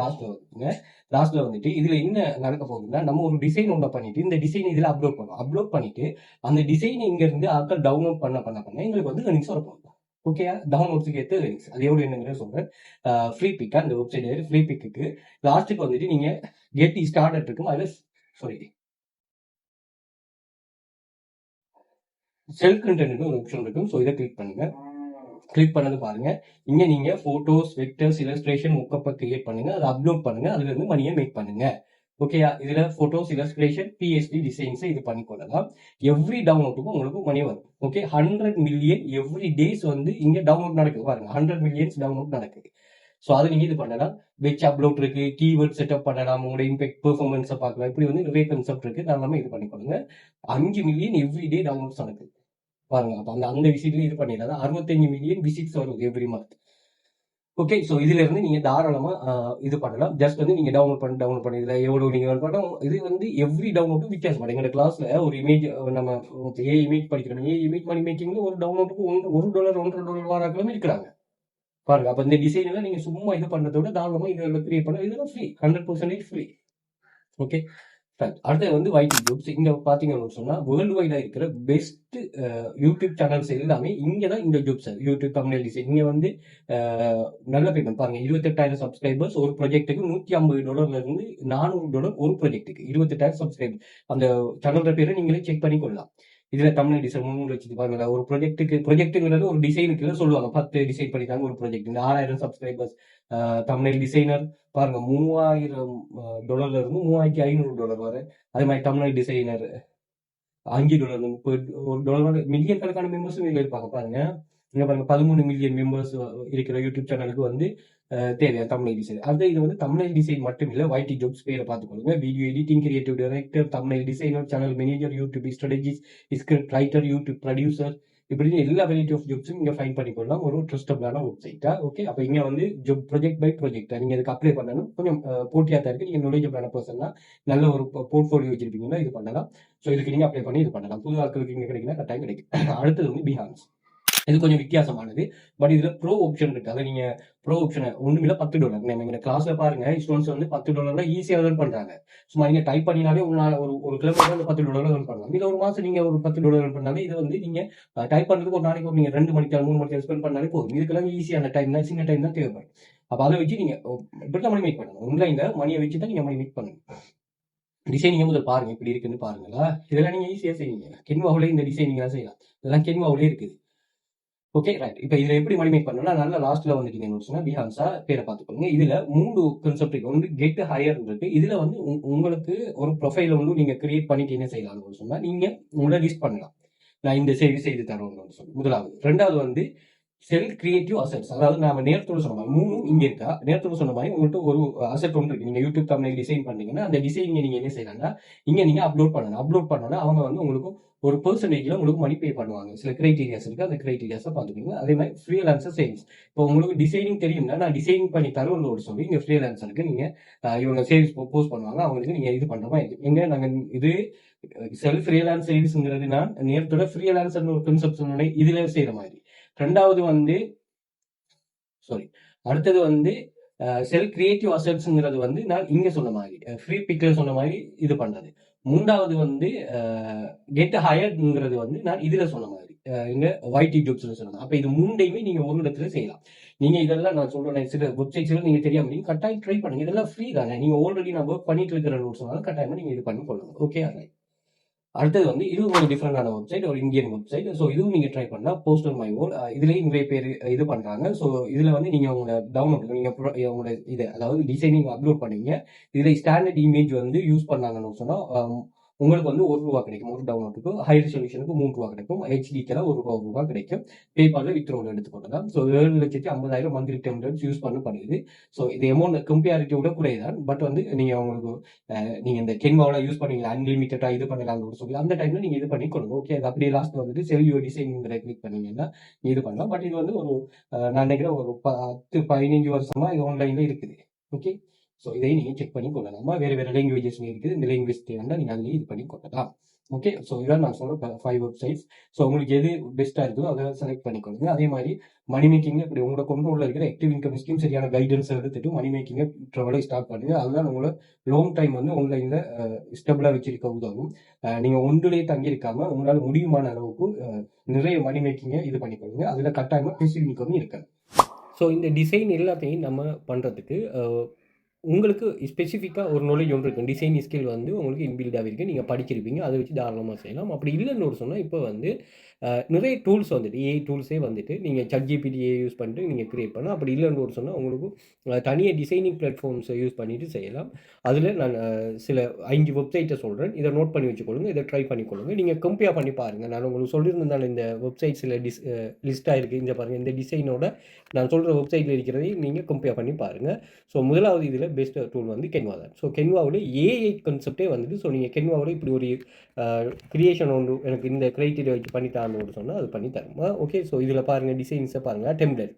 லாஸ்ட்ல வந்துட்டு இதுல என்ன நடக்க போகுதுன்னா நம்ம ஒரு டிசைன் ஒன்றை பண்ணிட்டு இந்த டிசைன் இதுல அப்லோட் பண்ணுவோம். அப்லோட் பண்ணிட்டு அந்த டிசைன் இங்க இருந்து ஆட்கள் டவுன்லோட் பண்ண எங்களுக்கு வந்து earnings வரப்போகுது. ஓகே, டவுன்லோட்ஸுக்கு ஏற்ற earnings அது எவ்வளவு என்னங்கிறத சொல்றேன். ஃப்ரீ பிக்கா அந்த வெப்சைட் ஃப்ரீ பிக்கு லாஸ்ட்டுக்கு வந்துட்டு நீங்க கெட் ஸ்டார்டட் இருக்கும். அதுல செல்ஃப் கண்டென்ட் ஒரு ஆப்ஷன் இருக்கும். ஸோ இதை கிளிக் பண்ணுங்க. கிளிக் பண்ணது பாருங்க. இங்க நீங்க போட்டோஸ், வெக்டர்ஸ், இல்லஸ்ட்ரேஷன், முக்கப்ப கிரியேட் பண்ணுங்க. அதை அப்லோட் பண்ணுங்க. அதுல இருந்து மணியை மேக் பண்ணுங்க. ஓகேயா, இதுல போட்டோஸ், இல்லஸ்ட்ரேஷன், பிஎஸ்டி டிசைன்ஸ் இது பண்ணி கொள்ளலாம். எவ்ரி டவுன்லோடுக்கும் உங்களுக்கு மணி வரும். ஓகே, 100 மில்லியன் எவ்ரி டேஸ் வந்து இங்க டவுன்லோட் நடக்குது பாருங்க. 100 மில்லியன்ஸ் டவுன்லோட் நடக்குது. ஸோ அதை நீங்க இது பண்ணலாம். வெச் அப்லோட் இருக்கு, கீவேர்ட் செட்டப் பண்ணலாம், உங்களோட இம்பாக்ட் பெர்ஃபார்மன்ஸை பார்க்கலாம். இப்படி வந்து நிறைய கான்செப்ட் இருக்கு. எல்லாமே இது பண்ணிக்கொள்ளுங்க. 5 மில்லியன் எவ்ரி டே டவுன்லோட்ஸ் நடக்குது பாருங்க. அப்ப அந்த விசிட்ல இது பண்ணிடலாம். 65 மில்லியன் விசிட்ஸ் வருது எவ்ரி மந்த். ஓகே, ஸோ இதுல இருந்து நீங்க தாராளமா இது பண்ணலாம். ஜஸ்ட் வந்து நீங்க டவுன்லோட் பண்ணி இதுல எவ்வளவு நீங்க பண்ணலாம். இது வந்து எவ்ரி டவுன்லோடும் வித்தியாசம். எங்க கிளாஸ்ல ஒரு இமேஜ் நம்ம இமேஜ் படிக்கிறோம். இமேஜ் மணி மேக்கிங்ல ஒரு டவுன்லோடுக்கு $1 $1.5 வாராக்களும் இருக்கிறாங்க பாருங்க. அப்ப இந்த டிசைன் எல்லாம் நீங்க சும்மா இது பண்றதை விட தாராளமா இதை கிரியேட் பண்ண இதெல்லாம் ஃப்ரீ, 100% ஃப்ரீ. ஓகே, அடுத்து வந்து வைட்டி ஜாப்ஸ். இங்க பாத்தீங்கன்னு சொன்னா வேர்ல்டு வைடா இருக்கிற பெஸ்ட் யூடியூப் சேனல்ஸ் எல்லாமே இங்கதான். இந்த ஜாப்ஸ் யூடியூப் தம்ப்நெயில் டிசைன் இங்க வந்து நல்ல பேமெண்ட் பாருங்க. 28,000 சப்ஸ்கிரைபர்ஸ் ஒரு ப்ராஜெக்ட்டுக்கு $150 இருந்து $400 ஒரு ப்ராஜெக்ட்டுக்கு. 28,000 சப்ஸ்கிரைபர். அந்த சேனலோட பேரை நீங்களே செக் பண்ணி கொள்ளலாம். இதுல தம்ப்நெயில் டிசைன் 3 வச்சுட்டு பாருங்க. ஒரு ப்ராஜெக்ட்டுங்கிறது ஒரு டிசைனுக்கு சொல்லுவாங்க. 10 டிசைன் பண்ணிட்டாங்க ஒரு ப்ராஜெக்ட். இந்த 6000 சப்ஸ்கிரைபர்ஸ் தம்ப்நெயில் டிசைனர் பாருங்க. $3000 இருந்து $3500 வரை. அதே மாதிரி தம்ப்நெயில் டிசைனர் $5, $30 மில்லியன் கணக்கான மெம்பர்ஸும் இதுல இருப்பாங்க பாருங்க. இங்க பாருங்க 13 மில்லியன் மெம்பர்ஸ் இருக்கிற யூடியூப் சேனலுக்கு வந்து தேவையான தம்ப்நெயில் டிசைன். அது இது வந்து தம்ப்நெயில் டிசைன் மட்டும் இல்ல, வைட்டி ஜாப்ஸ் பேரை பார்த்துக்கொள்ளுங்க. Video editing, creative director, thumbnail designer, channel manager, YouTube strategist, script writer, YouTube producer, இப்படி எல்லா வெரைட்டி ஆஃப் ஜாப்ஸும் இங்க ஃபைண்ட் பண்ணிக்கொள்ளலாம். ஒரு ட்ரஸ்டபிளான வெப்சைட்டா. ஓகே, அப்ப இங்க வந்து ஜாப் ப்ராஜெக்ட் பை ப்ராஜெக்ட் நீங்க இதுக்கு அப்ளை பண்ணணும். கொஞ்சம் போட்டியா தான் இருக்கு. நீங்க நாலேஜபிளான பர்சன்னா நல்ல ஒரு போர்ட்ஃபோலியோ வச்சிருப்பீங்கன்னா இது பண்ணலாம். ஸோ இதுக்கு நீங்க அப்ளை பண்ணி இது பண்ணலாம். புது ஆட்களுக்கு இங்க கிடைக்குன்னா கட்டாயம் கிடைக்கும். அடுத்தது வந்து பிஹான்ஸ். இது கொஞ்சம் வித்தியாசமானது. பட் இதுல ப்ரோ ஆப்ஷன் இருக்கு. அதை நீங்க ப்ரோ ஆப்ஷன் ஒண்ணுமில்ல $10. நம்ம இந்த கிளாஸ்ல பாருங்க ஸ்டூடெண்ட்ஸ் வந்து $10 ஈஸியா ஏர்ன் பண்றாங்க. சும்மா நீங்க டைப் பண்ணினாலே உங்களால ஒரு கிலோமீட்டர் அந்த $10 ஏர்ன் பண்ணலாம். இதுல ஒரு மாசம் நீங்க ஒரு $10 ஏர்ன் பண்ணாலே இது வந்து நீங்க டைப் பண்றதுக்கு ஒரு நாளைக்கு நீங்க 2 மணி நேரம் 3 மணி நேரம் ஸ்பெண்ட் பண்ணாலே போதும். இதுக்கெல்லாம் ஈஸியான டைம் தான், சின்ன டைம் தான் தேவைப்படும். அப்ப அதை வச்சு நீங்க இப்படிதான் மணி மேக் பண்ணணும். ஆன்லைன்ல மணியை வச்சு தான் நீங்க மணி மேக் பண்ணணும். டிசைனிங் முதல் பாருங்க இப்படி இருக்குன்னு பாருங்களா. இதெல்லாம் நீங்க ஈஸியா செய்வீங்க. கென்வாவிலே இந்த டிசைனிங் எல்லாம் செய்யலாம். இதெல்லாம் கென்வாவிலே இருக்குது. Okay right. இப்போ இதுல எப்படி மணி மேக் பண்ணணும்னா, நல்ல லாஸ்ட்ல வந்துட்டீங்கன்னு சொன்னா பிஹான்ஸா பேரை பார்த்துக்கோங்க. இதுல 3 கான்செப்ட் இருக்கு. ஒன்று கெட் ஹையர் இருக்கு. இதுல வந்து உங்களுக்கு ஒரு ப்ரொஃபைல வந்து நீங்க கிரியேட் பண்ணிட்டு என்ன செய்யலாம்னு சொன்னா, நீங்க உங்களை லிஸ்ட் பண்ணலாம். நான் இந்த சர்வீஸ் செய்து தரோம்னு சொல்லி முதலாவது. ரெண்டாவது வந்து செல் கிரியேட்டிவ் அசெட்ஸ். அதாவது நாம நேரத்தோட சொன்ன மாதிரி 3 இங்க இருக்கா. நேரத்தோட சொன்ன மாதிரி உங்கள்கிட்ட ஒரு அசெட் ஒன்று இருக்கு. நீங்க யூடியூப் தமிழ் டிசைன் பண்ணீங்கன்னா அந்த டிசைன் நீங்க என்ன செய்யலாம்னா இங்க நீங்க அப்லோட் பண்ணணும். அப்லோட் பண்ணோன்னா அவங்க வந்து உங்களுக்கு ஒரு பெர்சன்டேஜ்ல உங்களுக்கு மணி பே பண்ணுவாங்க. சில கிரைட்டீரியாஸ் இருக்கு. அந்த கிரைட்டீரியாஸை பார்த்துக்கோங்க. அதே மாதிரி ஃப்ரீலான்சர் சேவிங்ஸ். இப்போ உங்களுக்கு டிசைனிங் தெரியும்னா நான் டிசைனிங் பண்ணி தருவோம்னு சொல்லி இங்க ஃப்ரீலான்சருக்கு நீங்க இவங்க சேவிங்ஸ் போஸ்ட் பண்ணுவாங்க. அவங்களுக்கு நீங்க இது பண்ற மாதிரி இருக்கு. எங்க நாங்க இது செல்ஃப் ஃப்ரீலான்ஸ் சேவிங்ஸ்ங்கிறது நான் நேரத்தோட ஃப்ரீலான்சர் ஒரு கன்செப்ட் இதுல செய்யற மாதிரி. ரெண்டாவது வந்து அடுத்தது வந்து செல் கிரியேட்டிவ் அசெட்ஸ்ங்கிறது வந்து நான் இங்க சொன்ன மாதிரி ஃப்ரீ பிக்ல சொன்ன மாதிரி இது பண்றது. மூன்றாவது வந்து கெட் ஹையர்ங்கிறது வந்து நான் இதுல சொன்ன மாதிரி இங்க YT ஜாப்ஸ்ல சொன்னது. அப்ப இது மூண்டையுமே நீங்க ஒரு இடத்துல செய்யலாம். நீங்க இதெல்லாம் நான் சொல்றேன் சில வெப்சைட்ஸ்ல நீங்க தெரியாம நீங்க கட்டாயம் ட்ரை பண்ணுங்க. இதெல்லாம் ஃப்ரீ தானே. நீங்க ஆல்ரெடி நான் ஒர்க் பண்ணிட்டு இருக்கிற சொன்னாலும் கட்டாயமா நீங்க இது பண்ணி கொள்ளணும். ஓகே. அடுத்தது வந்து இது ஒரு டிஃப்ரெண்டான வெப்சைட், ஒரு இந்தியன் வெப்சைட். ஸோ இதுவும் நீங்க ட்ரை பண்ணலாம். போஸ்டர் மை ஓல் இதுலயும் நிறைய பேர் இது பண்றாங்க. ஸோ இதுல வந்து நீங்க உங்க டவுன்லோட் நீங்க உங்களோட இது அதாவது டிசைனிங் அப்லோட் பண்ணீங்க. இதுல ஸ்டாண்டர்ட் இமேஜ் வந்து யூஸ் பண்ணாங்கன்னு சொன்னா உங்களுக்கு வந்து ₹1 கிடைக்கும். ஒரு டவுன்லோடுக்கு. ஹை ரெசல்யூஷனுக்கு ₹3 கிடைக்கும். ஹெச்டிக்கெல்லாம் ₹1 கிடைக்கும். பேபால்ல வித்ரோல் எடுத்துக்கொள்ளலாம். ஸோ 7,50,000 மந்த்லி டெம்ப்ளேட்ஸ் யூஸ் பண்ணுது. ஸோ இது அமௌண்ட் கம்பேரிட்டிவோட குறையதான். பட் வந்து நீங்க உங்களுக்கு நீங்க இந்த கென்வாவில் யூஸ் பண்ணீங்களா அன்லிமிட்டடா இது பண்ணலாம்னு சொல்லி அந்த டைம்ல நீங்க இது பண்ணி கொடுங்க. ஓகே. அது அப்படியே லாஸ்ட் வந்துட்டு செல்யூ டிசைனிங் கிளிக் பண்ணீங்கன்னா இது பண்ணலாம். பட் இது வந்து ஒரு நான் நினைக்கிறேன் ஒரு 10-15 வருஷமா இது ஆன்லைன்ல இருக்குது. ஓகே. ஸோ இதையும் நீங்க செக் பண்ணி கொள்ளலாமா. வேற வேற லாங்குவேஜஸ் இருக்குது. இந்த லாங்குவேஜ் தேவைன்னா நீங்க அதுலேயே இது பண்ணி கொள்ளலாம். ஓகே. ஸோ இதான் நான் சொல்ற 5 வெப்சைட்ஸ். ஸோ உங்களுக்கு எது பெஸ்டா இருக்குதோ அதை செலக்ட் பண்ணிக்கொள்ளுங்க. அதே மாதிரி மணி மேக்கிங் இப்படி உங்களோட கொண்டு இருக்கிற ஆக்டிவ் இன்கம் ஸ்கீம் சரியான கைடன்ஸ் எடுத்துட்டு மணி மேக்கிங்கை ட்ராவலை ஸ்டார்ட் பண்ணுங்க. அதுதான் உங்களை லாங் டைம் வந்து ஆன்லைன்ல ஸ்டெபிளா வச்சிருக்க உதவும். நீங்க ஒன்றுலேயே தங்கி இருக்காம உங்களால் முடியுமான அளவுக்கு நிறைய மணி மேக்கிங்கை இது பண்ணிக்கொள்ளுங்க. அதுல கட்டாயமா பேசிவ் இன்கம் இருக்காது. ஸோ இந்த டிசைன் எல்லாத்தையும் நம்ம பண்றதுக்கு உங்களுக்கு ஸ்பெசிஃபிக்காக ஒரு நாலேஜ் ஒன்று இருக்கும். டிசைன் ஸ்கில் வந்து உங்களுக்கு இன்பில்டாக இருக்குது. நீங்கள் படிச்சிருப்பீங்க. அதை வச்சு தாராளமாக செய்யலாம். அப்படி இல்லைன்னு ஒரு சொன்னால் இப்போ வந்து நிறைய டூல்ஸ் வந்துட்டு ஏஐ டூல்ஸே வந்துட்டு நீங்கள் ChatGPT யூஸ் பண்ணிட்டு நீங்கள் கிரியேட் பண்ணலாம். அப்படி இல்லைன்னு ஒரு சொன்னால் உங்களுக்கு தனியாக டிசைனிங் பிளாட்ஃபார்ம்ஸை யூஸ் பண்ணிட்டு செய்யலாம். அதில் நான் சில 5 வெப்சைட்டை சொல்கிறேன். இதை நோட் பண்ணி வச்சுக்கொள்ளுங்க. இதை ட்ரை பண்ணிக்கொள்ளுங்க. நீங்கள் கம்பேர் பண்ணி பாருங்கள். நான் உங்களுக்கு சொல்லியிருந்தேன் இந்த வெப்சைட்ஸில் லிஸ்ட்டாக இருக்குது. இந்த பாருங்கள் இந்த டிசைனோட நான் சொல்கிற வெப்சைட்டில் இருக்கிறதையும் நீங்கள் கம்பேர் பண்ணி பாருங்கள். ஸோ முதலாவது இதில் பெஸ்ட் டூல் வந்து கென்வா தான். ஸோ கென்வாவில் ஏஐ கான்செப்டே வந்துட்டு ஸோ நீங்கள் கென்வாவில் இப்படி ஒரு கிரியேஷன் ஒன்று எனக்கு இந்த கிரைட்டீரியா வச்சு பண்ணித்தான்னு சொன்னால் அது பண்ணி தருமா. ஓகே. ஸோ இதில் பாருங்கள் டிசைன்ஸை பாருங்கள். டெம்ப்ளேட்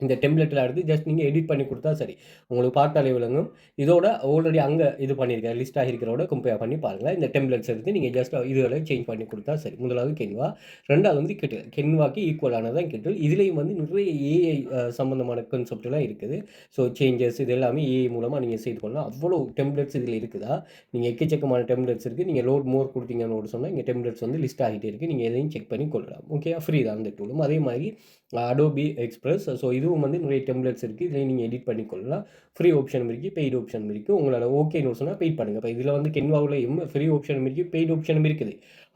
இந்த டெம்ப்ளேட்டில் எடுத்து ஜஸ்ட் நீங்கள் எடிட் பண்ணி கொடுத்தா சரி உங்களுக்கு பார்த்தாலே விளங்கும். இதோட ஆல்ரெடி அங்கே இது பண்ணியிருக்கேன் லிஸ்ட் ஆகிருக்கிறோட கம்பேர் பண்ணி பாருங்கள். இந்த டெம்ப்ளேட்ஸ் எடுத்து நீங்கள் ஜஸ்ட் இதுகளை சேஞ்ச் பண்ணி கொடுத்தா சரி. முதலாவது கென்வா. ரெண்டாவது வந்து கிட்டில். கென்வாக்கு ஈக்குவலானதான் கிட்டில். இதுலேயும் வந்து நிறைய ஏஐ சம்மந்தமான கான்செப்ட்லாம் இருக்குது. ஸோ சேஞ்சஸ் இது எல்லாமே ஏஐ மூலமாக நீங்கள் செய்து கொள்ளலாம். அவ்வளோ டெம்ப்ளேட்ஸ் இதில் இருக்குதா. நீங்கள் எக்கச்சக்கமான டெம்ப்ளேட்ஸ் இருக்குது. நீங்கள் லோட் மோர் கொடுத்தீங்கன்னு சொன்னால் இங்கே டெம்ப்ளேட்ஸ் வந்து லிஸ்ட் ஆகிட்டே இருக்குது. நீங்கள் எதையும் செக் பண்ணி கொள்ளலாம். ஓகே. ஃப்ரீ தான் அந்த டூலும். அதே மாதிரி அடோபி எக்ஸ்பிரஸ். ஸோ இதுவும் வந்து நிறைய டெம்ப்ளேட்ஸ் இருக்குது. இதில் நீங்கள் எடிட் பண்ணிக்கொள்ளலாம். ஃப்ரீ ஆப்ஷனும் இருக்குது, பெய்டு ஆப்ஷனும் இருக்குது. உங்களால் ஓகேன்னு சொன்னால் பெய்ட் பண்ணுங்கள். இப்போ இதில் வந்து கென்வாவில் ஃப்ரீ ஆப்ஷனும் இருக்குது, பெய்டு ஆப்ஷனும் இருக்குது.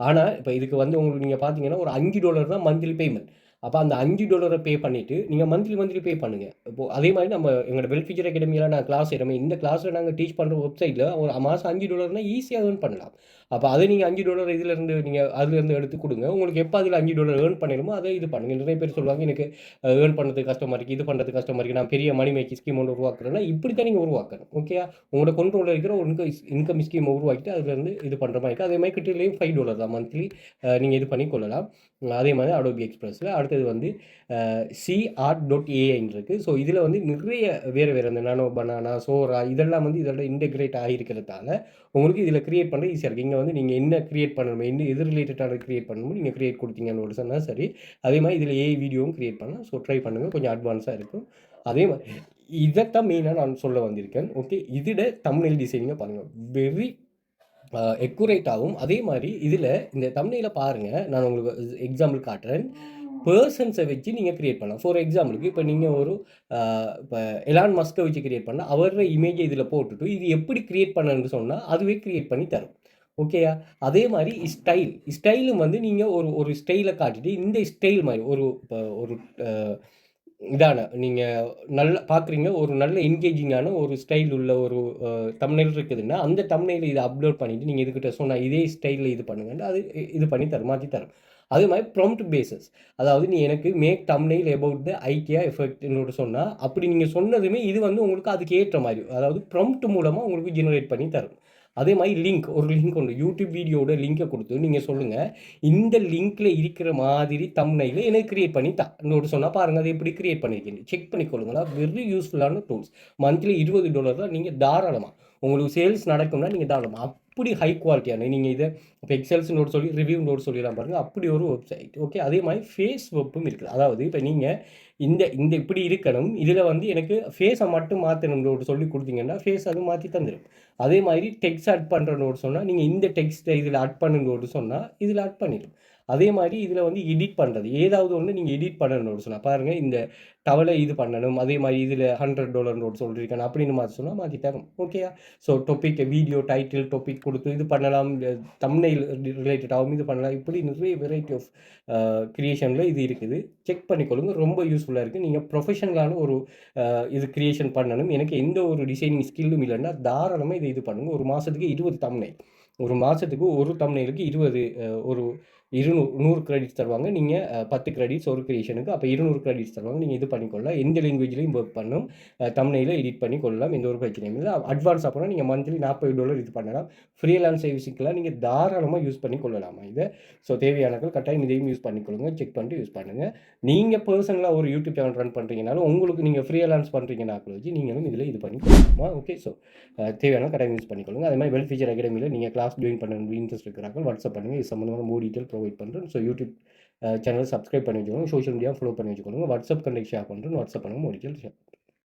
ஆனால் இப்போ இதுக்கு வந்து உங்களுக்கு நீங்கள் பார்த்தீங்கன்னா ஒரு $5 தான் மந்த்லி பேமெண்ட். அப்போ அந்த $5 பே பண்ணிவிட்டு நீங்கள் மந்த்லி பே பண்ணுங்கள். இப்போது அதே மாதிரி நம்ம எங்களோட வெல்ஃபியூச்சர் அகாடமியில் நான் கிளாஸ் எடுமே இந்த கிளாஸில் நாங்கள் டீச் பண்ணுற வெப்சைட்டில் ஒரு மாதம் $5 ஈஸியாக ஏர்ன் பண்ணலாம். அப்போ அதை நீங்கள் $5 இதிலேருந்து நீங்கள் அதுலேருந்து எடுத்து கொடுங்க. உங்களுக்கு எப்போ அதில் $5 ஏர்ன் பண்ணிடுமோ அதை இது பண்ணுங்கள். நிறைய பேர் சொல்லுவாங்க எனக்கு ஏர்ன் பண்ணுறது கஷ்டமாக இருக்குது, இது பண்ணுறது கஷ்டமாக இருக்குது, நான் பெரிய மணி மேக்கிங் ஸ்கீம் ஒன்று உருவாக்குறேன்னா இப்படி தான் நீங்கள் உருவாக்கணும். ஓகே. உங்களோட கண்ட்ரோலில் இருக்கிற ஒரு இன்கம் ஸ்கீம் உருவாக்கிட்டு அதுலேருந்து இது பண்ணுற மாதிரி இருக்குது. அதே மாதிரி கிட்டலேயும் $5 தான் மந்த்லி நீங்கள் இது பண்ணி கொள்ளலாம். அதே மாதிரி அடோபி எக்ஸ்பிரஸில் அடுத்த அடுத்தது வந்து CArt.ai இருக்குது. ஸோ இதில் வந்து நிறைய வேறு இந்த நானோ பனானா சோரா இதெல்லாம் வந்து இதோட இன்டெகிரேட் ஆகியிருக்கிறதால உங்களுக்கு இதில் கிரியேட் பண்ண ஈஸியாக இருக்குது. இங்கே வந்து நீங்கள் என்ன கிரியேட் பண்ணணுமோ என்ன எது ரிலேட்டடாக கிரியேட் பண்ணணுமோ நீங்கள் கிரியேட் கொடுத்தீங்கன்னு சொன்னால் சரி. அதே மாதிரி இதில் ஏஐ வீடியோவும் கிரியேட் பண்ணலாம். ஸோ ட்ரை பண்ணுங்கள், கொஞ்சம் அட்வான்ஸாக இருக்கும். அதே மாதிரி இதைத்தான் மெயினாக நான் சொல்ல வந்திருக்கேன். ஓகே, இதில் தம்ப்நெயில் டிசைனிங்கை பாருங்கள், வெரி எக்குரேட்டாகவும். அதே மாதிரி இதில் இந்த தம்ப்நெயிலை பாருங்கள், நான் உங்களுக்கு எக்ஸாம்பிள் காட்டுறேன். பர்சன்ஸை வச்சு நீங்கள் கிரியேட் பண்ணலாம். ஃபார் எக்ஸாம்பிளுக்கு இப்போ நீங்கள் ஒரு இப்போ எலான் மஸ்கை வச்சு கிரியேட் பண்ணால் அவரோட இமேஜை இதில் போட்டுட்டு இது எப்படி கிரியேட் பண்ணணுன்னு சொன்னால் அதுவே கிரியேட் பண்ணி தரும். ஓகேயா? அதே மாதிரி ஸ்டைலும் வந்து நீங்கள் ஒரு ஸ்டைலை காட்டிட்டு இந்த ஸ்டைல் மாதிரி இப்போ ஒரு இதான நீங்கள் நல்லா பார்க்குறீங்க, ஒரு நல்ல என்கேஜிங்கான ஒரு ஸ்டைல் உள்ள ஒரு தம்ப்நெயில் இருக்குதுன்னா அந்த தம்ப்நெயிலை இதை அப்லோட் பண்ணிவிட்டு நீங்கள் இதுக்கிட்ட சொன்னால் இதே ஸ்டைலில் இது பண்ணுங்கன்னா அது இது பண்ணி தரும், மாற்றி தரும். அதே மாதிரி ப்ராம்ப்ட் பேசஸ், அதாவது நீ எனக்கு make thumbnail about the IKEA எஃபெக்ட்னு சொன்னால் அப்படி நீங்கள் சொன்னதுமே இது வந்து உங்களுக்கு அதுக்கு ஏற்ற மாதிரி, அதாவது ப்ராம்ப்ட் மூலமாக உங்களுக்கு ஜெனரேட் பண்ணி தரும். அதே மாதிரி ஒரு லிங்க் ஒன்று யூடியூப் வீடியோட லிங்கை கொடுத்து நீங்கள் சொல்லுங்கள், இந்த லிங்க்கில் இருக்கிற மாதிரி தம்ப்நெயிலை எனக்கு கிரியேட் பண்ணி இன்னொரு சொன்னால் பாருங்கள் அதை எப்படி கிரியேட் பண்ணியிருக்கீங்க செக் பண்ணிக்கொள்ளுங்களா. வெரி யூஸ்ஃபுல்லான டூல்ஸ். மந்த்லி $20 தான். நீங்கள் தாராளமாக உங்களுக்கு சேல்ஸ் நடக்கும்னா நீங்கள் தாராளமாக அப்படி ஹை குவாலிட்டியான நீங்கள் இதை இப்போ எக்ஸல்ஸ் நோட் சொல்லி ரிவ்யூ நோட் சொல்லிடலாம் பாருங்கள், அப்படி ஒரு வெப்சைட். ஓகே, அதே மாதிரி ஃபேஸ் வெப்பும் இருக்குது. அதாவது இப்போ நீங்கள் இந்த இப்படி இருக்கணும், இதில் வந்து எனக்கு ஃபேஸை மட்டும் மாற்றணும்னு சொல்லி கொடுத்தீங்கன்னா ஃபேஸ் அது மாற்றி தந்துடும். அதே மாதிரி டெக்ஸ்ட் ஆட் பண்ணுறனோடு சொன்னால் நீங்கள் இந்த டெக்ஸ்ட்டை இதில் ஆட் பண்ணுங்கோடு சொன்னால் இதில் ஆட் பண்ணிடும். அதே மாதிரி இதில் வந்து எடிட் பண்ணுறது, ஏதாவது ஒன்று நீங்கள் எடிட் பண்ணணும்னு சொன்னால் பாருங்கள், இந்த டவலை இது பண்ணணும், அதே மாதிரி இதில் $100 நோட் சொல்லியிருக்கேன் அப்படின்னு மாற்றி சொன்னால் மாற்றி தரும். ஓகேயா? So topic video title topic கொடுத்து இது பண்ணலாம், தம்ப்நெயில் ரிலேட்டடாகவும் இது பண்ணலாம். இப்படி நிறைய வெரைட்டி ஆஃப் க்ரியேஷனில் இது இருக்குது. செக் பண்ணிக்கொள்ளுங்க, ரொம்ப யூஸ்ஃபுல்லாக இருக்குது. நீங்கள் ப்ரொஃபஷனலான ஒரு இது க்ரியேஷன் பண்ணணும், எனக்கு எந்த ஒரு டிசைனிங் ஸ்கில்லும் இல்லைன்னா தாராளமாக இது பண்ணுங்கள். ஒரு மாதத்துக்கு 20 தம்ப்நெயில், ஒரு மாதத்துக்கு ஒரு தம்ப்நெயிலுக்கு 20 ஒரு 100 கிரெடிட்ஸ் தருவாங்க. நீங்கள் 10 கிரெடிட்ஸ் ஒரு கிரியேஷனுக்கு, அப்போ 200 கிரெடிட்ஸ் தருவாங்க. நீங்கள் இது பண்ணிக்கொள்ளலாம், எந்த லாங்குவேஜ்லையும் ஒர்க் பண்ணும், தம்ப்நெயிலை எடிட் பண்ணி கொள்ளலாம், எந்த ஒரு பிரச்சனையும் இல்லை. அட்வான்ஸாக போனால் நீங்கள் மந்த்லி $40 இது பண்ணலாம். ஃப்ரீலான்ஸ் சர்வீஸுக்கெல்லாம் நீங்கள் தாராளமாக யூஸ் பண்ணி கொள்ளலாமா இதை. ஸோ தேவையானவர்கள் கட்டாயம் இதையும் யூஸ் பண்ணிக்கொள்ளுங்க, செக் பண்ணிட்டு யூஸ் பண்ணுங்கள். நீங்கள் பர்சனலாக ஒரு யூடியூப் சேனல் ரன் பண்ணுறீங்கனாலும் உங்களுக்கு நீங்கள் ஃப்ரீலான்ஸ் பண்ணுறீங்கன்னா வச்சு நீங்களும் இதில் இது பண்ணி கொள்ளலாமா. ஓகே, ஸோ தேவையான கட்டாயம் யூஸ் பண்ணிக்கொள்ளுங்க. அதே மாதிரி வெல் ஃபீச்சர் அகாடமியில் நீங்கள் கிளாஸ் ஜாயின் பண்ண இன்ட்ரெஸ்ட் இருக்கிறார்கள் வாட்ஸ்அப் பண்ணுங்கள், இது சம்மந்தமான மோர் டீட்டெயில் ப்ரொவைட் பண்ணுறேன். ஸோ யூடியூப் சேனல் சப்ஸ்கிரைப் பண்ணி வச்சுக்கோங்க, சோஷியல் மீடியா ஃபாலோ பண்ணி வச்சுக்கோங்க, வாட்ஸ்அப் கண்டெக்ட் ஷேர் பண்ணுறேன், வாட்ஸ்அப் பண்ணுங்கள், மோர் டீட்டெயில் ஷேர்.